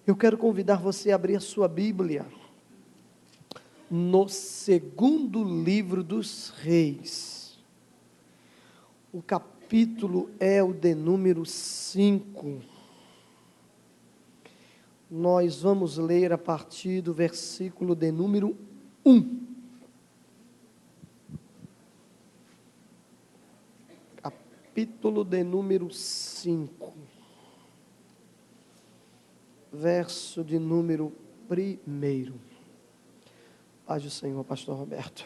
Eu quero convidar você a abrir a sua Bíblia no segundo livro dos Reis. O capítulo é o de número 5. Nós vamos ler a partir do versículo de número 1. Capítulo de número 5. Verso de número 1. Paz do Senhor, pastor Roberto.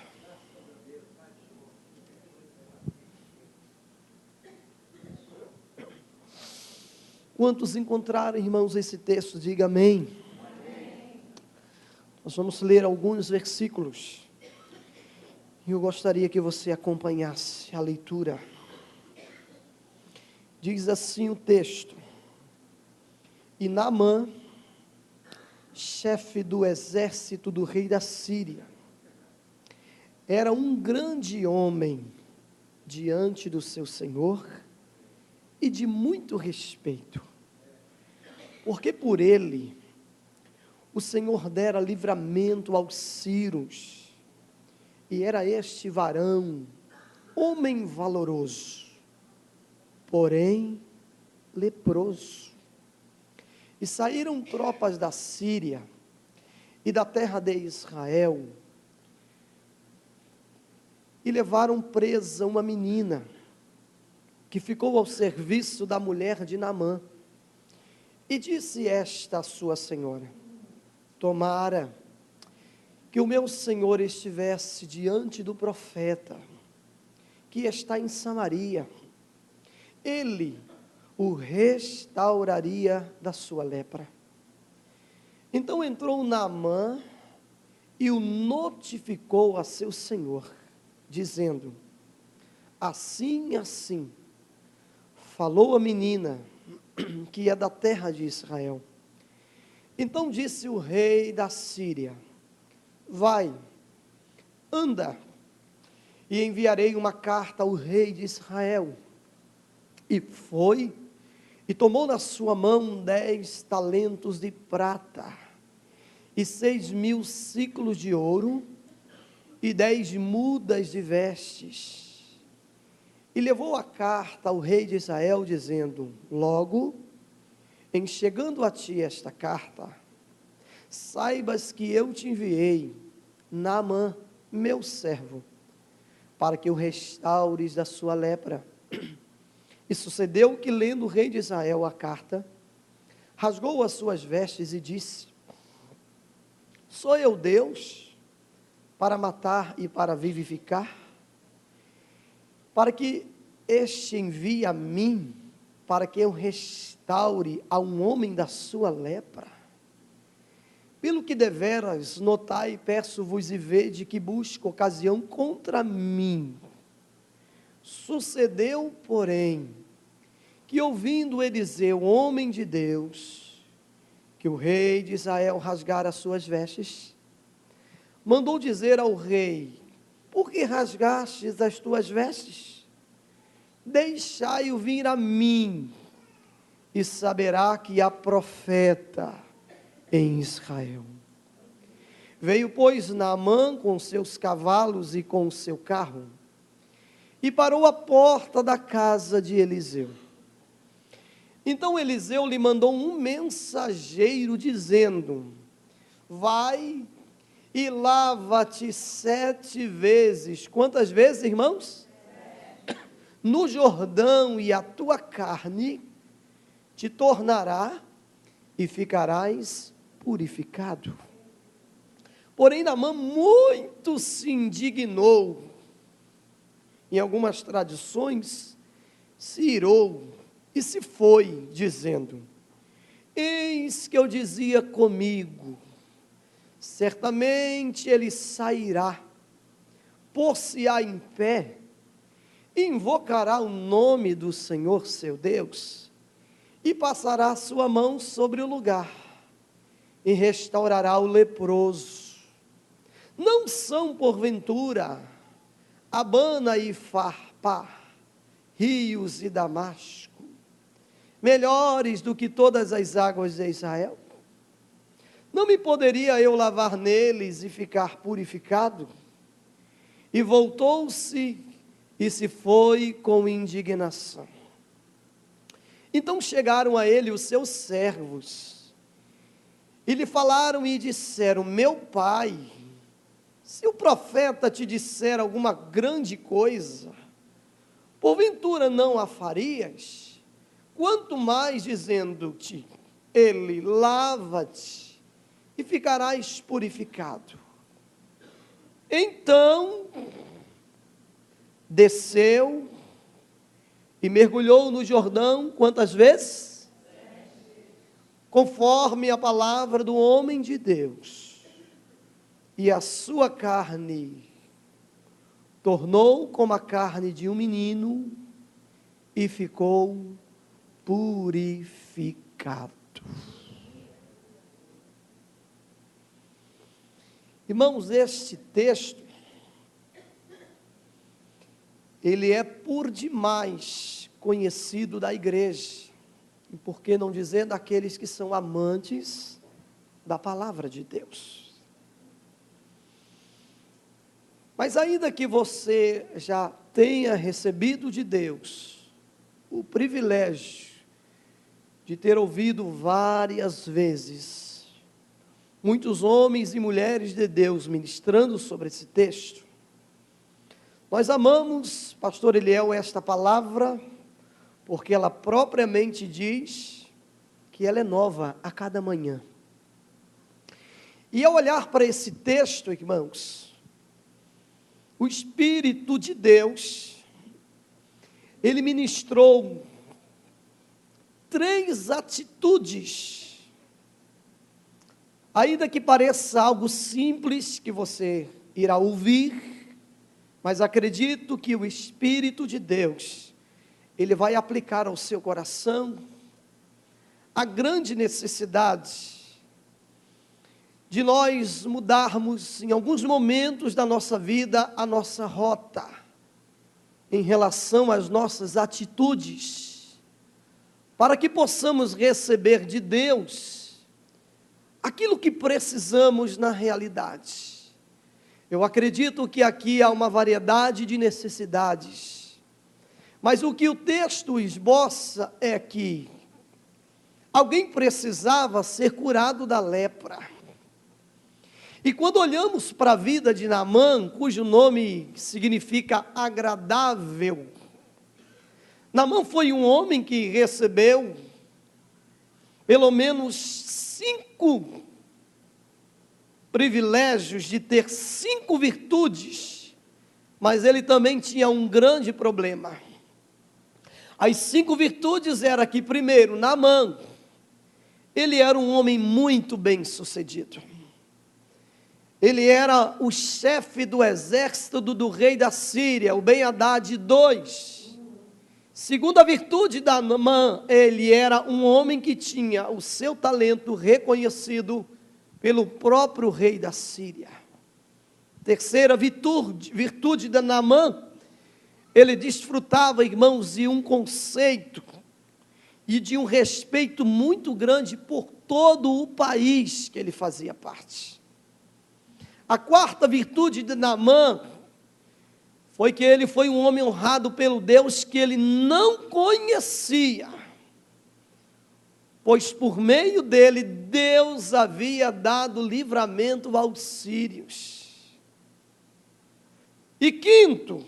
Quantos encontraram, irmãos, esse texto? Diga amém. Amém. Nós vamos ler alguns versículos. E eu gostaria que você acompanhasse a leitura. Diz assim o texto: E Naamã, chefe do exército do rei da Síria, era um grande homem diante do seu senhor e de muito respeito, porque por ele o Senhor dera livramento aos sírios, e era este varão, homem valoroso, porém leproso. E saíram tropas da Síria e da terra de Israel, e levaram presa uma menina, que ficou ao serviço da mulher de Naamã. E disse esta a sua senhora: Tomara que o meu senhor estivesse diante do profeta, que está em Samaria, ele o restauraria da sua lepra. Então entrou Naamã e o notificou a seu senhor, dizendo: Assim, assim, falou a menina, que é da terra de Israel. Então disse o rei da Síria: Vai, anda, e enviarei uma carta ao rei de Israel. E foi, e tomou na sua mão 10 talentos de prata, e 6.000 siclos de ouro, e 10 mudas de vestes. E levou a carta ao rei de Israel, dizendo: Logo, em chegando a ti esta carta, saibas que eu te enviei, Naamã, meu servo, para que o restaures da sua lepra. E sucedeu que, lendo o rei de Israel a carta, rasgou as suas vestes e disse: Sou eu Deus para matar e para vivificar? Para que este envie a mim, para que eu restaure a um homem da sua lepra? Pelo que deveras notai, peço-vos e vede que busco ocasião contra mim. Sucedeu, porém, que ouvindo Eliseu, homem de Deus, que o rei de Israel rasgara as suas vestes, mandou dizer ao rei: Por que rasgastes as tuas vestes? Deixai-o vir a mim, e saberá que há profeta em Israel. Veio, pois, Naamã com seus cavalos e com o seu carro, e parou à porta da casa de Eliseu. Então Eliseu lhe mandou um mensageiro, dizendo: Vai e lava-te 7 vezes. Quantas vezes, irmãos? 7. No Jordão, e a tua carne te tornará e ficarás purificado. Porém, Naamã muito se indignou. Em algumas tradições, se irou e se foi, dizendo: Eis que eu dizia comigo, certamente ele sairá, pôr-se-á em pé, invocará o nome do Senhor seu Deus, e passará a sua mão sobre o lugar, e restaurará o leproso. Não são, porventura, Abana e Farpá, rios e Damasco, melhores do que todas as águas de Israel? Não me poderia eu lavar neles e ficar purificado? E voltou-se e se foi com indignação. Então chegaram a ele os seus servos, e lhe falaram e disseram: meu pai, se o profeta te disser alguma grande coisa, porventura não a farias? Quanto mais dizendo-te ele, lava-te, e ficarás purificado. Então desceu e mergulhou no Jordão, quantas vezes? 7. Conforme a palavra do homem de Deus. E a sua carne tornou como a carne de um menino e ficou purificado. Irmãos, este texto, ele é por demais conhecido da igreja, e por que não dizer daqueles que são amantes da palavra de Deus. Mas ainda que você já tenha recebido de Deus o privilégio de ter ouvido várias vezes muitos homens e mulheres de Deus ministrando sobre esse texto, nós amamos, pastor Eliel, esta palavra, porque ela propriamente diz que ela é nova a cada manhã. E ao olhar para esse texto, irmãos, o Espírito de Deus, ele ministrou 3 atitudes, ainda que pareça algo simples que você irá ouvir, mas acredito que o Espírito de Deus, ele vai aplicar ao seu coração a grande necessidade de nós mudarmos em alguns momentos da nossa vida a nossa rota em relação às nossas atitudes, para que possamos receber de Deus aquilo que precisamos na realidade. Eu acredito que aqui há uma variedade de necessidades, mas o que o texto esboça é que alguém precisava ser curado da lepra. E quando olhamos para a vida de Naamã, cujo nome significa agradável, Naamã foi um homem que recebeu pelo menos 5 privilégios de ter 5 virtudes, mas ele também tinha um grande problema. As 5 virtudes eram que, primeiro, Naamã, ele era um homem muito bem sucedido. Ele era o chefe do exército do rei da Síria, o Ben-Hadad II. Segunda virtude de Naamã, ele era um homem que tinha o seu talento reconhecido pelo próprio rei da Síria. Terceira virtude de Naamã, ele desfrutava, irmãos, de um conceito e de um respeito muito grande por todo o país que ele fazia parte. A quarta virtude de Naamã foi que ele foi um homem honrado pelo Deus que ele não conhecia, pois por meio dele, Deus havia dado livramento aos sírios. E quinto,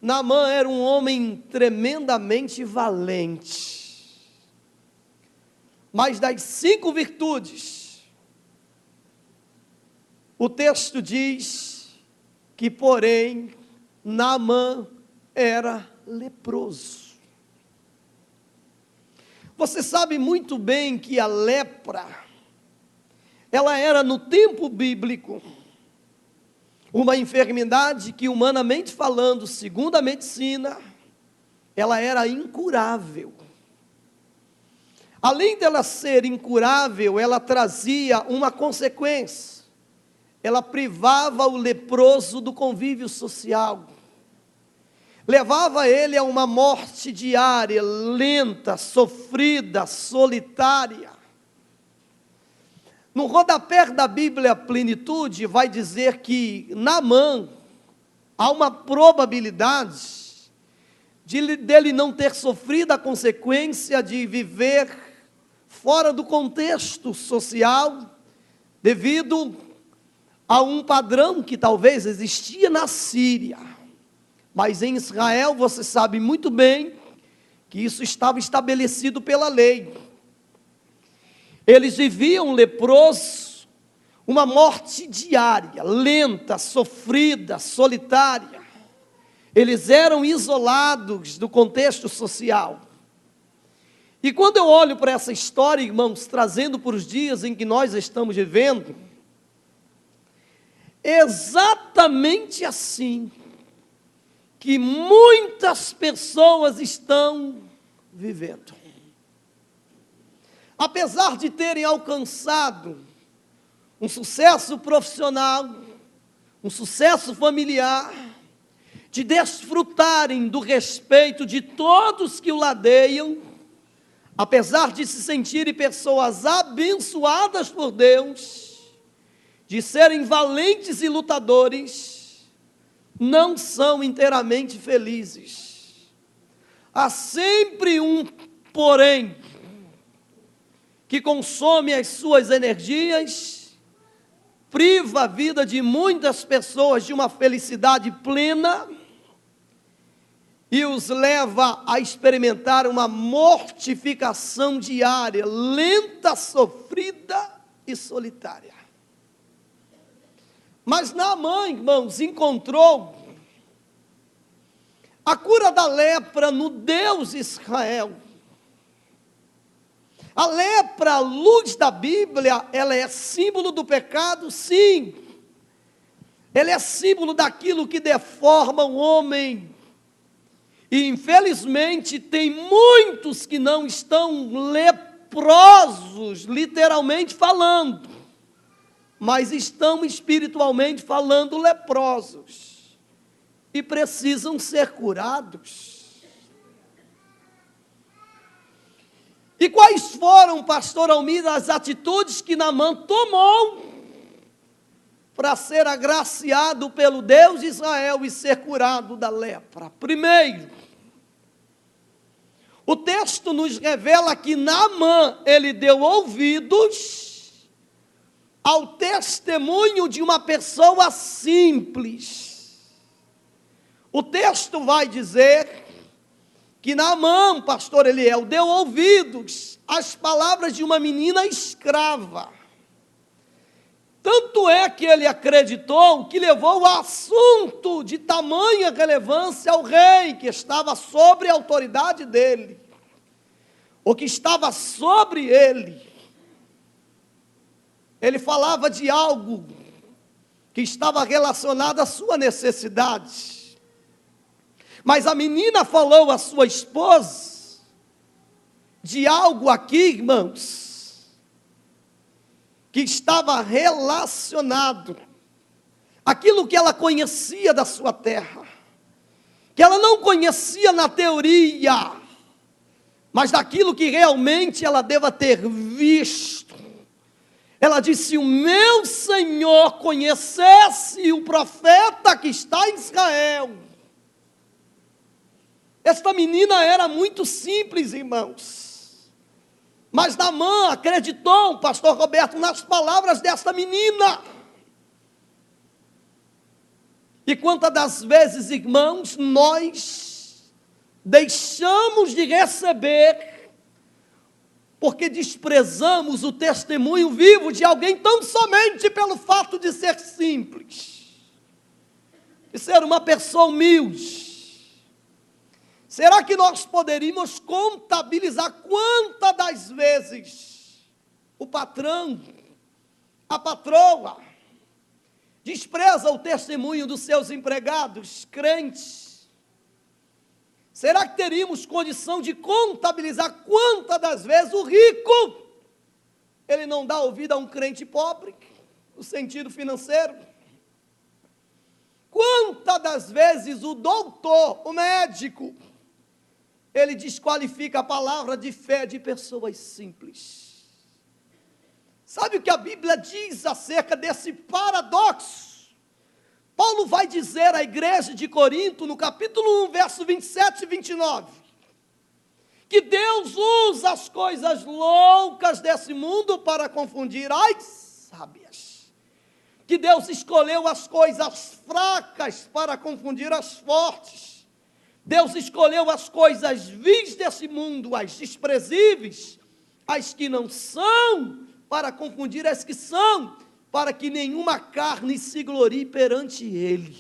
Naamã era um homem tremendamente valente. Mas das 5 virtudes, o texto diz que, porém, Naamã era leproso. Você sabe muito bem que a lepra, ela era no tempo bíblico, uma enfermidade que, humanamente falando, segundo a medicina, ela era incurável. Além dela ser incurável, ela trazia uma consequência. Ela privava o leproso do convívio social. Levava ele a uma morte diária, lenta, sofrida, solitária. No rodapé da Bíblia Plenitude vai dizer que Naamã, há uma probabilidade dele não ter sofrido a consequência de viver fora do contexto social, devido a um padrão que talvez existia na Síria. Mas em Israel, você sabe muito bem que isso estava estabelecido pela lei. Eles viviam leprosos, uma morte diária, lenta, sofrida, solitária. Eles eram isolados do contexto social. E quando eu olho para essa história, irmãos, trazendo para os dias em que nós estamos vivendo, é exatamente assim que muitas pessoas estão vivendo. Apesar de terem alcançado um sucesso profissional, um sucesso familiar, de desfrutarem do respeito de todos que o ladeiam, apesar de se sentirem pessoas abençoadas por Deus, de serem valentes e lutadores, não são inteiramente felizes. Há sempre um porém, que consome as suas energias, priva a vida de muitas pessoas de uma felicidade plena e os leva a experimentar uma mortificação diária, lenta, sofrida e solitária. Mas Naamã, irmãos, encontrou a cura da lepra no Deus Israel. A lepra, a luz da Bíblia, ela é símbolo do pecado, sim. Ela é símbolo daquilo que deforma o homem. E infelizmente tem muitos que não estão leprosos, literalmente falando, mas estão espiritualmente falando leprosos. E precisam ser curados. E quais foram, pastor Almir, as atitudes que Naamã tomou para ser agraciado pelo Deus de Israel e ser curado da lepra? Primeiro, o texto nos revela que Naamã, ele deu ouvidos ao testemunho de uma pessoa simples. O texto vai dizer que Naamã, pastor Eliel, deu ouvidos às palavras de uma menina escrava. Tanto é que ele acreditou que levou o assunto de tamanha relevância ao rei, que estava sobre a autoridade dele, ou que estava sobre ele. Ele falava de algo que estava relacionado à sua necessidade. Mas a menina falou à sua esposa de algo aqui, irmãos, que estava relacionado àquilo que ela conhecia da sua terra, que ela não conhecia na teoria, mas daquilo que realmente ela deva ter visto. Ela disse: o meu Senhor conhecesse o profeta que está em Israel. Esta menina era muito simples, irmãos. Mas Naamã acreditou, pastor Roberto, nas palavras desta menina. E quantas das vezes, irmãos, nós deixamos de receber, porque desprezamos o testemunho vivo de alguém tão somente pelo fato de ser simples, de ser uma pessoa humilde. Será que nós poderíamos contabilizar quantas das vezes o patrão, a patroa, despreza o testemunho dos seus empregados, crentes? Será que teríamos condição de contabilizar quantas das vezes o rico, ele não dá ouvido a um crente pobre, no sentido financeiro? Quantas das vezes o doutor, o médico, ele desqualifica a palavra de fé de pessoas simples? Sabe o que a Bíblia diz acerca desse paradoxo? Paulo vai dizer à igreja de Corinto, no capítulo 1, verso 27 e 29, que Deus usa as coisas loucas desse mundo para confundir as sábias. Que Deus escolheu as coisas fracas para confundir as fortes. Deus escolheu as coisas vis desse mundo, as desprezíveis, as que não são, para confundir as que são, para que nenhuma carne se glorie perante Ele.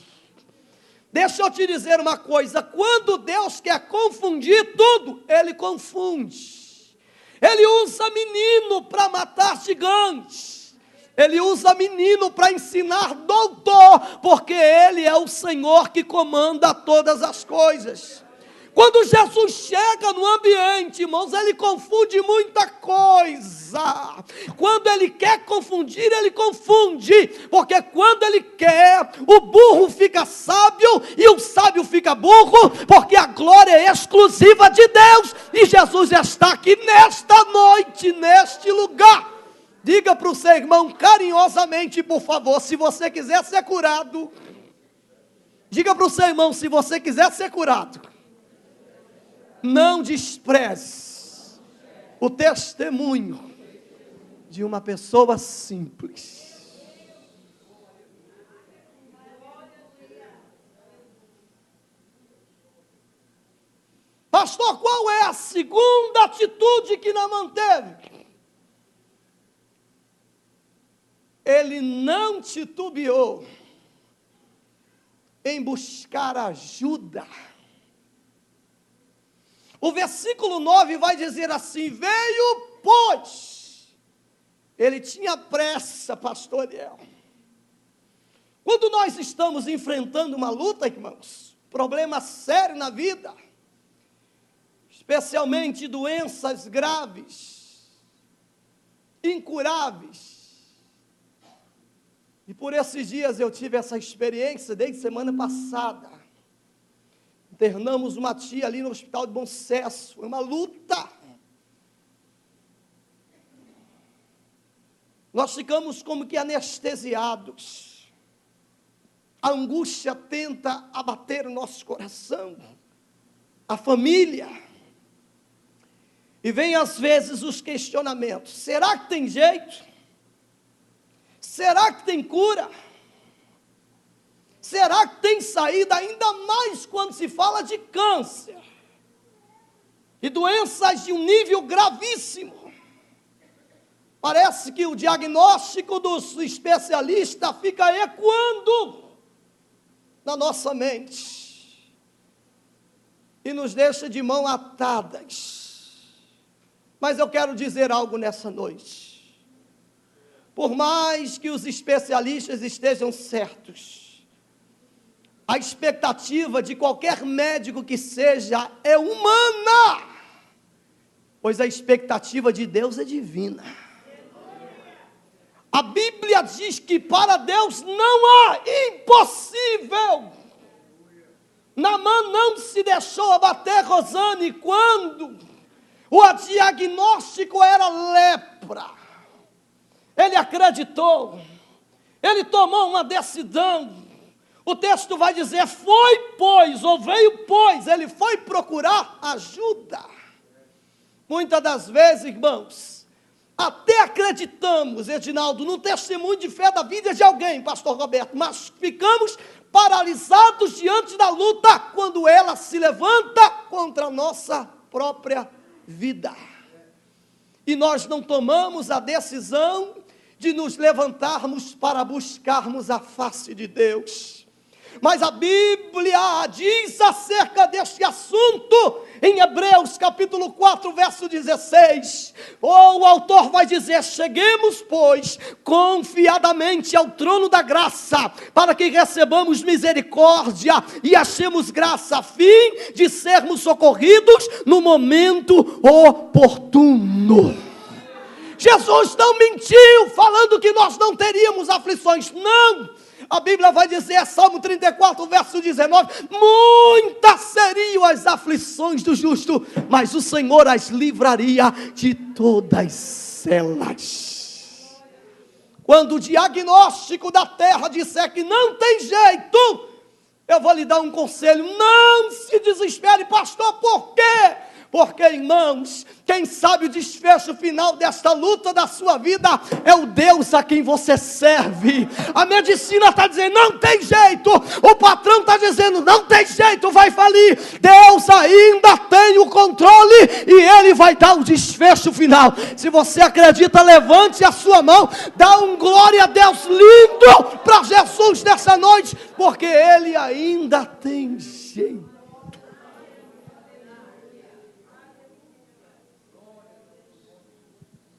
Deixa eu te dizer uma coisa, quando Deus quer confundir tudo, Ele confunde. Ele usa menino para matar gigantes. Ele usa menino para ensinar doutor, porque Ele é o Senhor que comanda todas as coisas. Quando Jesus chega no ambiente, irmãos, Ele confunde muita coisa. Quando Ele quer confundir, Ele confunde. Porque quando Ele quer, o burro fica sábio e o sábio fica burro, porque a glória é exclusiva de Deus. E Jesus está aqui nesta noite, neste lugar. Diga para o seu irmão carinhosamente, por favor, se você quiser ser curado. Diga para o seu irmão, se você quiser ser curado, não despreze o testemunho de uma pessoa simples. Pastor, qual é a segunda atitude que Naamã teve? Ele não titubeou em buscar ajuda. O versículo 9 vai dizer assim: veio, pois. Ele tinha pressa, pastor Ariel. Quando nós estamos enfrentando uma luta, irmãos, problema sério na vida, especialmente doenças graves, incuráveis. E por esses dias eu tive essa experiência desde semana passada. Internamos uma tia ali no Hospital de Bom Sucesso. Foi uma luta. Nós ficamos como que anestesiados. A angústia tenta abater o nosso coração. A família. E vem às vezes os questionamentos. Será que tem jeito? Será que tem cura? Será que tem saída, ainda mais quando se fala de câncer e doenças de um nível gravíssimo? Parece que o diagnóstico dos especialistas fica ecoando na nossa mente e nos deixa de mão atadas. Mas eu quero dizer algo nessa noite. Por mais que os especialistas estejam certos, a expectativa de qualquer médico que seja é humana, pois a expectativa de Deus é divina. A Bíblia diz que para Deus não há impossível. Naamã não se deixou abater, Rosane, quando o diagnóstico era lepra. Ele acreditou, ele tomou uma decisão. O texto vai dizer, foi pois, ou veio pois, ele foi procurar ajuda. Muitas das vezes, irmãos, até acreditamos, Edinaldo, no testemunho de fé da vida de alguém, pastor Roberto, mas ficamos paralisados diante da luta, quando ela se levanta contra a nossa própria vida. E nós não tomamos a decisão de nos levantarmos para buscarmos a face de Deus. Mas a Bíblia diz acerca deste assunto, em Hebreus capítulo 4, verso 16, o autor vai dizer, cheguemos, pois, confiadamente ao trono da graça, para que recebamos misericórdia e achemos graça, a fim de sermos socorridos no momento oportuno. Jesus não mentiu, falando que nós não teríamos aflições, não. A Bíblia vai dizer, Salmo 34, verso 19, muitas seriam as aflições do justo, mas o Senhor as livraria de todas elas. Quando o diagnóstico da terra disser que não tem jeito, eu vou lhe dar um conselho: não se desespere, pastor. Por quê? Porque, irmãos, quem sabe o desfecho final desta luta da sua vida é o Deus a quem você serve. A medicina está dizendo, não tem jeito. O patrão está dizendo, não tem jeito, vai falir. Deus ainda tem o controle e Ele vai dar o desfecho final. Se você acredita, levante a sua mão, dá um glória a Deus lindo para Jesus nessa noite, porque Ele ainda tem jeito.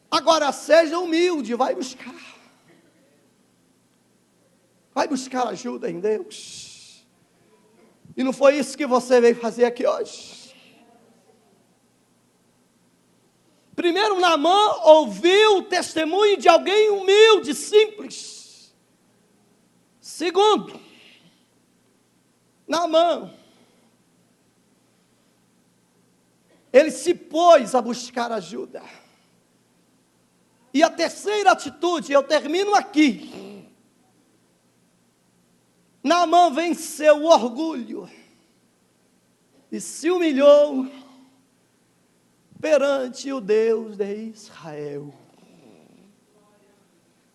Agora seja humilde, vai buscar ajuda em Deus. E não foi isso que você veio fazer aqui hoje. Primeiro, Naamã ouviu o testemunho de alguém humilde, simples. Segundo, Naamã, ele se pôs a buscar ajuda. E a terceira atitude, eu termino aqui. Naamã venceu o orgulho e se humilhou perante o Deus de Israel.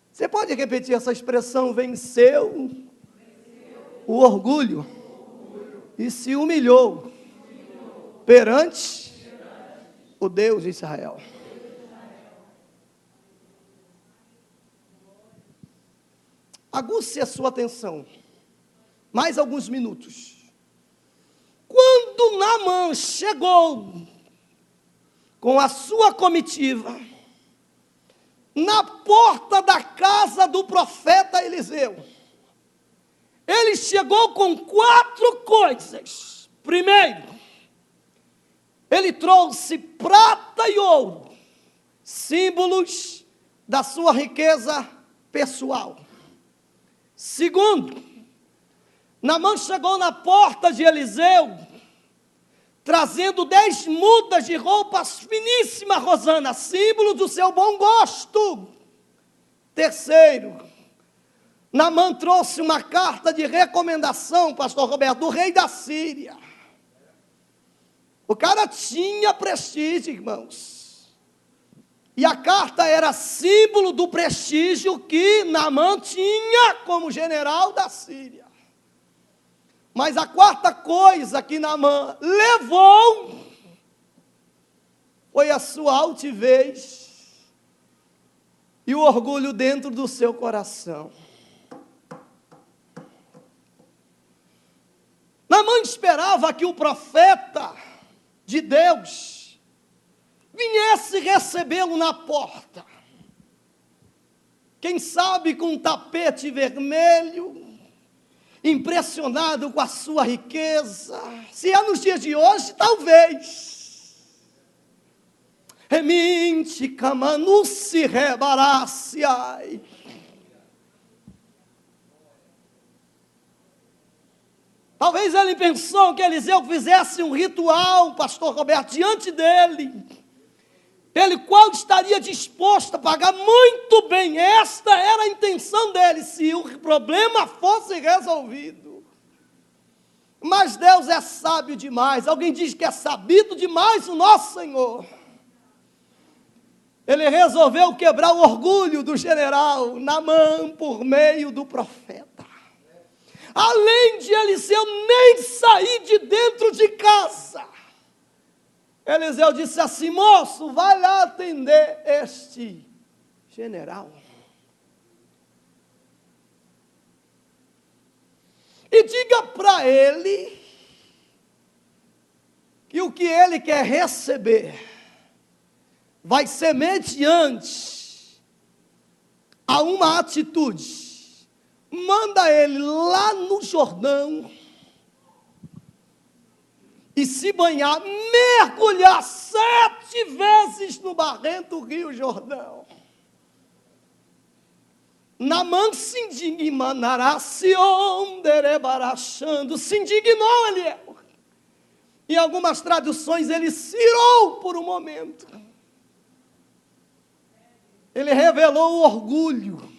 Você pode repetir essa expressão? Venceu o orgulho e se humilhou perante o Deus de Israel. Aguce a sua atenção, mais alguns minutos. Quando Naamã chegou com a sua comitiva na porta da casa do profeta Eliseu, ele chegou com 4 coisas. Primeiro, ele trouxe prata e ouro, símbolos da sua riqueza pessoal. Segundo, Naamã chegou na porta de Eliseu, trazendo 10 mudas de roupas finíssimas, Rosana, símbolo do seu bom gosto. Terceiro, Naamã trouxe uma carta de recomendação, pastor Roberto, do rei da Síria. O cara tinha prestígio, irmãos. E a carta era símbolo do prestígio que Naamã tinha como general da Síria. Mas a quarta coisa que Naamã levou foi a sua altivez e o orgulho dentro do seu coração. Naamã esperava que o profeta de Deus viesse recebê-lo na porta. Quem sabe com um tapete vermelho, impressionado com a sua riqueza. Se é nos dias de hoje, talvez. Reminte, camanuci, rebaraciai. Talvez ele pensou que Eliseu fizesse um ritual, pastor Roberto, diante dele, pelo qual estaria disposto a pagar muito bem. Esta era a intenção dele, se o problema fosse resolvido. Mas Deus é sábio demais. Alguém diz que é sabido demais o nosso Senhor. Ele resolveu quebrar o orgulho do general Naamã por meio do profeta. Além de Eliseu nem sair de dentro de casa, Eliseu disse assim: moço, vai lá atender este general. E diga para ele que o que ele quer receber vai ser mediante a uma atitude. Manda ele lá no Jordão e se banhar, mergulhar 7 vezes no barrento rio Jordão. Naamã se indignou, se indignou ele. Em algumas traduções ele cirou por um momento. Ele revelou o orgulho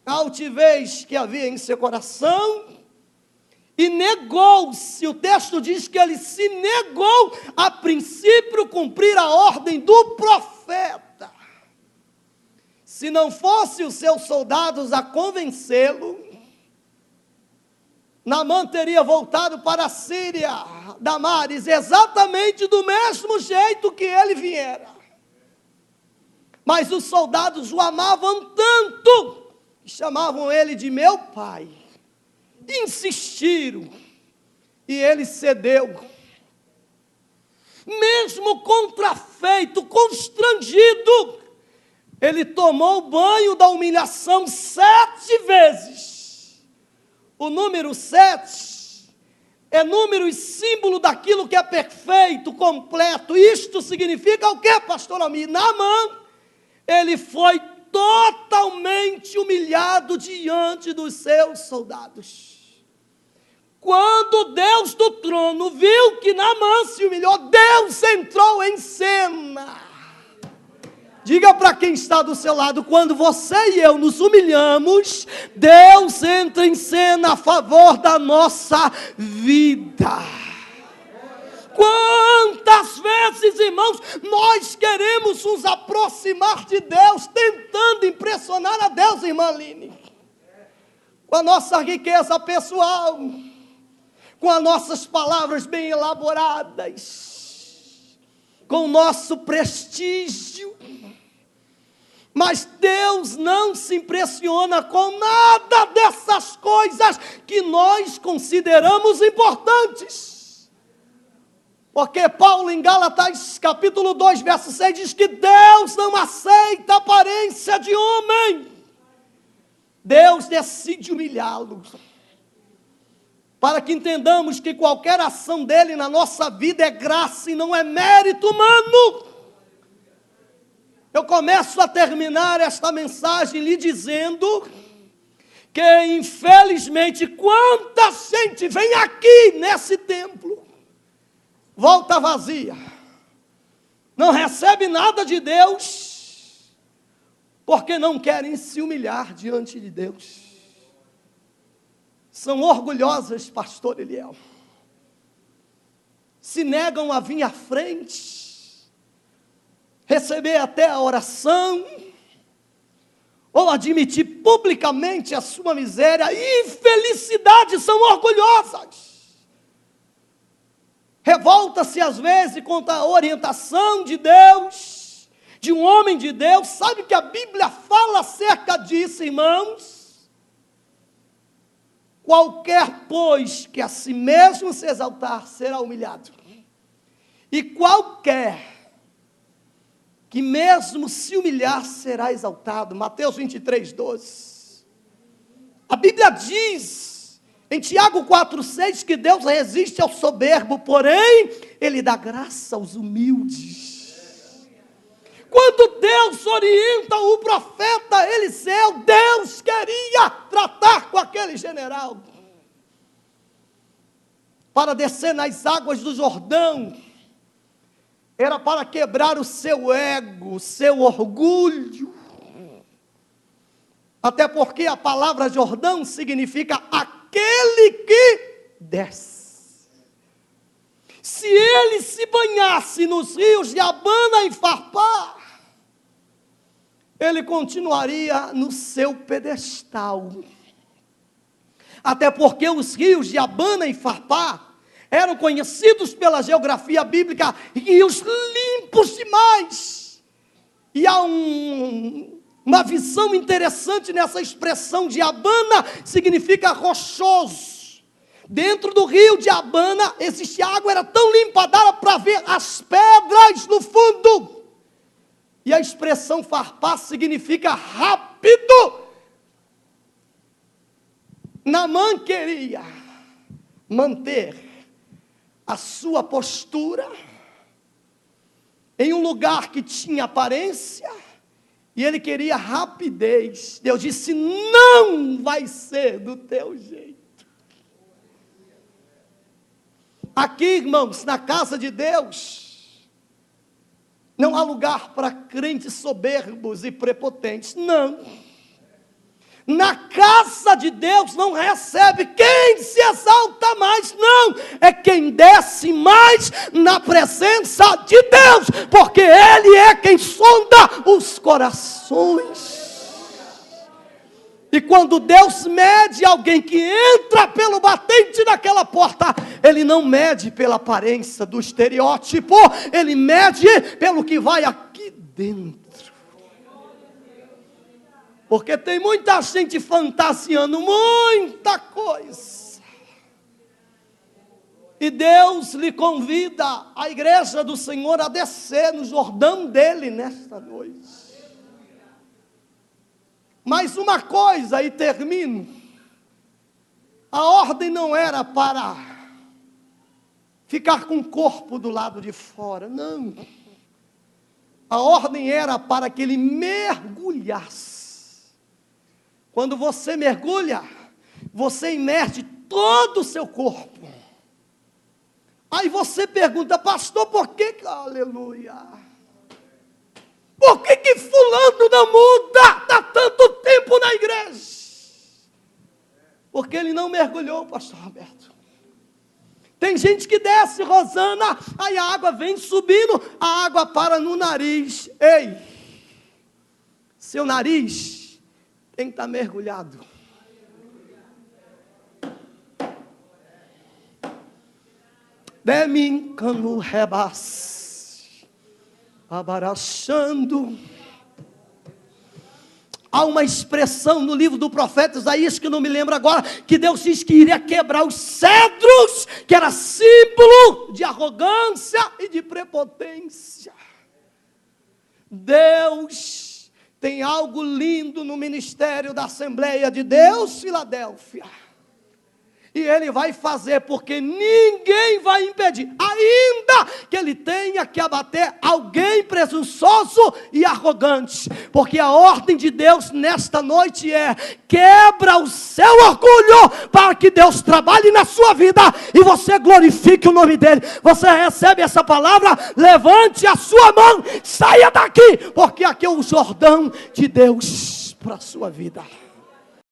a altivez que havia em seu coração, e negou-se. O texto diz que ele se negou a princípio cumprir a ordem do profeta. Se não fossem os seus soldados a convencê-lo, Naamã teria voltado para a Síria, Damares, exatamente do mesmo jeito que ele viera. Mas os soldados o amavam tanto, que chamavam ele de meu pai. Insistiram, e ele cedeu. Mesmo contrafeito, constrangido, ele tomou o banho da humilhação 7 vezes. O número 7 é número e símbolo daquilo que é perfeito, completo. Isto significa o que, pastor Almir? Naamã, ele foi totalmente humilhado diante dos seus soldados. Quando Deus do trono viu que Naamã se humilhou, Deus entrou em cena. Diga para quem está do seu lado, quando você e eu nos humilhamos, Deus entra em cena a favor da nossa vida. Quantas vezes, irmãos, nós queremos nos aproximar de Deus, tentando impressionar a Deus, irmã Aline, com a nossa riqueza pessoal, com as nossas palavras bem elaboradas, com o nosso prestígio. Mas Deus não se impressiona com nada dessas coisas que nós consideramos importantes. Porque Paulo em Gálatas capítulo 2, verso 6 diz que Deus não aceita a aparência de homem. Deus decide humilhá-lo. Para que entendamos que qualquer ação dele na nossa vida é graça e não é mérito humano. Eu começo a terminar esta mensagem lhe dizendo que, infelizmente, quanta gente vem aqui nesse templo, volta vazia, não recebe nada de Deus, porque não querem se humilhar diante de Deus. São orgulhosas, pastor Eliel, se negam a vir à frente, receber até a oração, ou admitir publicamente a sua miséria e infelicidade, são orgulhosas. Revolta-se às vezes contra a orientação de Deus, de um homem de Deus. Sabe que a Bíblia fala acerca disso, irmãos? Qualquer, pois, que a si mesmo se exaltar, será humilhado. E qualquer que mesmo se humilhar, será exaltado. Mateus 23, 12. A Bíblia diz, em Tiago 4, 6, que Deus resiste ao soberbo, porém, Ele dá graça aos humildes. Quando Deus orienta o profeta Eliseu, Deus queria tratar com aquele general, para descer nas águas do Jordão. Era para quebrar o seu ego, o seu orgulho. Até porque a palavra Jordão significa aquele que desce. Se ele se banhasse nos rios de Abana e Farpar, ele continuaria no seu pedestal. Até porque os rios de Abana e Farpar eram conhecidos pela geografia bíblica, rios limpos demais. E há uma visão interessante nessa expressão de Abana, significa rochoso. Dentro do rio de Abana existe água, era tão limpa, dava para ver as pedras no fundo. E a expressão Farpar significa rápido. Naamã queria manter a sua postura em um lugar que tinha aparência, e ele queria rapidez. Deus disse, não vai ser do teu jeito. Aqui, irmãos, na casa de Deus, não há lugar para crentes soberbos e prepotentes, não. Na casa de Deus não recebe quem se exalta mais, não, é quem desce mais na presença de Deus, porque Ele é quem sonda os corações. E quando Deus mede alguém que entra pelo batente daquela porta, Ele não mede pela aparência do estereótipo, Ele mede pelo que vai aqui dentro. Porque tem muita gente fantasiando muita coisa. E Deus lhe convida, a igreja do Senhor, a descer no Jordão dele nesta noite. Mas uma coisa, e termino. A ordem não era para ficar com o corpo do lado de fora, não. A ordem era para que ele mergulhasse. Quando você mergulha, você imerge todo o seu corpo. Aí você pergunta, pastor, por que, aleluia, por que fulano não muda? Está tanto tempo na igreja. Porque ele não mergulhou, pastor Roberto. Tem gente que desce, Rosana, aí a água vem subindo, a água para no nariz. Ei, seu nariz tem que estar mergulhado. Demim cano rebas, abarachando. Há uma expressão no livro do profeta Isaías, que eu não me lembro agora, que Deus diz que iria quebrar os cedros, que era símbolo de arrogância e de prepotência. Deus tem algo lindo no ministério da Assembleia de Deus, Filadélfia. E Ele vai fazer, porque ninguém vai impedir, ainda que Ele tenha que abater alguém presunçoso e arrogante. Porque a ordem de Deus nesta noite é: quebra o seu orgulho, para que Deus trabalhe na sua vida, e você glorifique o nome dEle. Você recebe essa palavra? Levante a sua mão, saia daqui, porque aqui é o Jordão de Deus para a sua vida.